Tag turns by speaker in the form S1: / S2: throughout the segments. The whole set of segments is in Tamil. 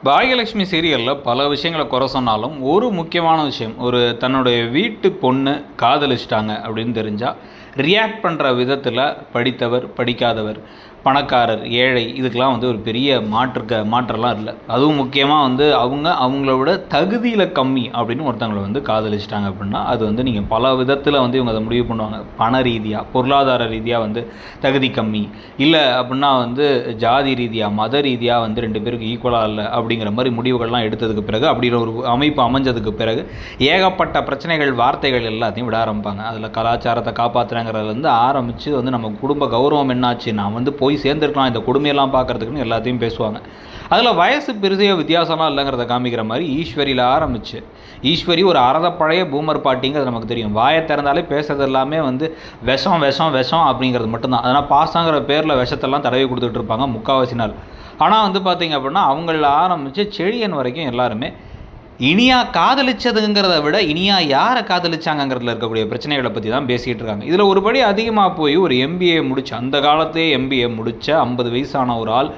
S1: பாகியலட்சுமி சீரியலில் பல விஷயங்களை குறை சொன்னாலும் ஒரு முக்கியமான விஷயம், ஒரு தன்னுடைய வீட்டு பொண்ணு காதலிச்சிட்டாங்க அப்படின்னு தெரிஞ்சால் ரியாக்ட் பண்ணுற விதத்தில் படித்தவர் படிக்காதவர், பணக்காரர் ஏழை, இதுக்கெலாம் ஒரு பெரிய மாற்றலாம் இல்லை. அதுவும் முக்கியமாக அவங்கள விட தகுதியில் கம்மி அப்படின்னு ஒருத்தவங்களை காதலிச்சிட்டாங்க அப்படின்னா அது நீங்கள் பல விதத்தில் இவங்க அதை முடிவு பண்ணுவாங்க. பண ரீதியாக, பொருளாதார ரீதியாக தகுதி கம்மி இல்லை அப்படின்னா ஜாதி ரீதியாக, மத ரீதியாக ரெண்டு பேருக்கு ஈக்குவலாக இல்லை அப்படிங்கிற மாதிரி முடிவுகள்லாம் எடுத்ததுக்கு பிறகு, அப்படிங்கிற ஒரு அமைப்பு அமைஞ்சதுக்கு பிறகு ஏகப்பட்ட பிரச்சனைகள், வார்த்தைகள் எல்லாத்தையும் விட ஆரம்பிப்பாங்க. அதில் கலாச்சாரத்தை காப்பாற்றுறங்கிறதுலேருந்து ஆரம்பித்து நம்ம குடும்ப கௌரவம் என்னாச்சு, நான் போய் சேர்ந்துருக்கலாம் இந்த கொடுமையெல்லாம் பார்க்குறதுக்குன்னு எல்லாத்தையும் பேசுவாங்க. அதில் வயசு பெருசையோ வித்தியாசம்லாம் இல்லைங்கிறத காமிக்கிற மாதிரி ஈஸ்வரியில் ஆரம்பிச்சு, ஈஸ்வரி ஒரு பழைய பூமர் பாட்டிங்கிறது நமக்கு தெரியும். வாயை திறந்தாலே பேசுறது எல்லாமே விஷம் விஷம் விஷம் அப்படிங்கிறது மட்டும்தான். அதனால் பாசங்கிற பேரில் விஷத்தெல்லாம் தடவி கொடுத்துட்டு இருப்பாங்க முக்கால்வாசி நாள். ஆனால் பார்த்திங்க அப்படின்னா அவங்களில் ஆரம்பித்து செழியன் வரைக்கும் எல்லாருமே இனியா காதலிச்சதுங்கிறத விட இனியா யாரை காதலிச்சாங்கிறதுல இருக்கக்கூடிய பிரச்சனைகளை பற்றி தான் பேசிகிட்டு இருக்காங்க. இதில் ஒரு படி அதிகமாக போய் ஒரு எம்பிஏ முடிச்சு, அந்த காலத்தே எம்பிஏ முடித்த 50 வயசான ஒரு ஆள்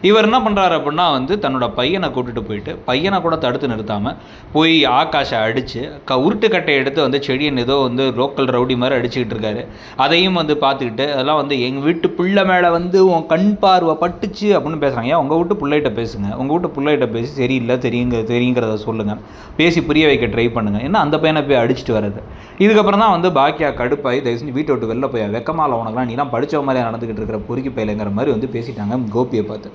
S1: இவர் என்ன பண்ணுறாரு அப்படின்னா தன்னோட பையனை கூட்டிகிட்டு போயிட்டு, பையனை கூட தடுத்து நிறுத்தாமல் போய் ஆகாஷை அடித்து உருட்டுக்கட்டையை எடுத்து செடியன் ஏதோ லோக்கல் ரவுடி மாதிரி அடிச்சுக்கிட்டு இருக்காரு. அதையும் பார்த்துக்கிட்டு அதெல்லாம் எங்கள் வீட்டு பிள்ளை மேலே உன் கண் பார்வை பட்டுச்சு அப்படின்னு பேசுகிறாங்க. ஏன் உங்கள் வீட்டு பிள்ளைகிட்ட பேசுங்க, உங்கள் வீட்டு பிள்ளைகிட்ட பேசி சரியில்லை தெரியுங்கிறத சொல்லுங்கள், பேசி புரிய வைக்க ட்ரை பண்ணுங்கள். ஏன்னா அந்த பையனை போய் அடிச்சுட்டு வர்றது. இதுக்கப்புறம் தான் பாக்கியா கடுப்பாகி தயவு செஞ்சு வீட்டை விட்டு வெளில போய் வெக்கமால உனக்குலாம் நீலாம் படித்த மாதிரியாக நடந்துக்கிட்டு இருக்கிற பொறுக்கி பயிலைங்கிற மாதிரி பேசிட்டாங்க கோபியை பார்த்து.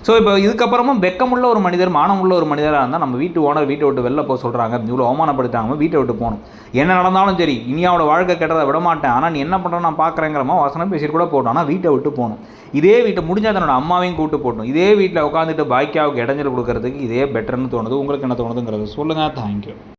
S1: ஸோ இப்போ இதுக்கப்புறமும் வெக்கமுள்ள ஒரு மனிதர், மானமுள்ள ஒரு மனிதராக இருந்தால் நம்ம வீட்டு ஓனர் வீட்டை விட்டு வெளில போக சொல்கிறாங்க, இவ்வளோ அவமானப்படுத்தாங்க, வீட்டை விட்டு போகணும். என்ன நடந்தாலும் சரி, இனியாவோட வாழ்க்கை கெட்டதை விட மாட்டேன், ஆனால் நீ என்ன பண்ணுற நான் பார்க்குறேங்கிறமா வசனம் பேசிட்டு கூட போட்டோம். ஆனால் வீட்டை விட்டு போகணும். இதே வீட்டை முடிஞ்சால் தன்னோட அம்மாவையும் கூப்பிட்டு போட்டணும். இதே வீட்டில் உட்காந்துட்டு பாக்கியாவுக்கு இடைஞ்சல் கொடுக்கறதுக்கு இதே பெட்டர்னு தோணுது. உங்களுக்கு என்ன தோணுதுங்கிறத சொல்லுங்கள். தேங்க்யூ.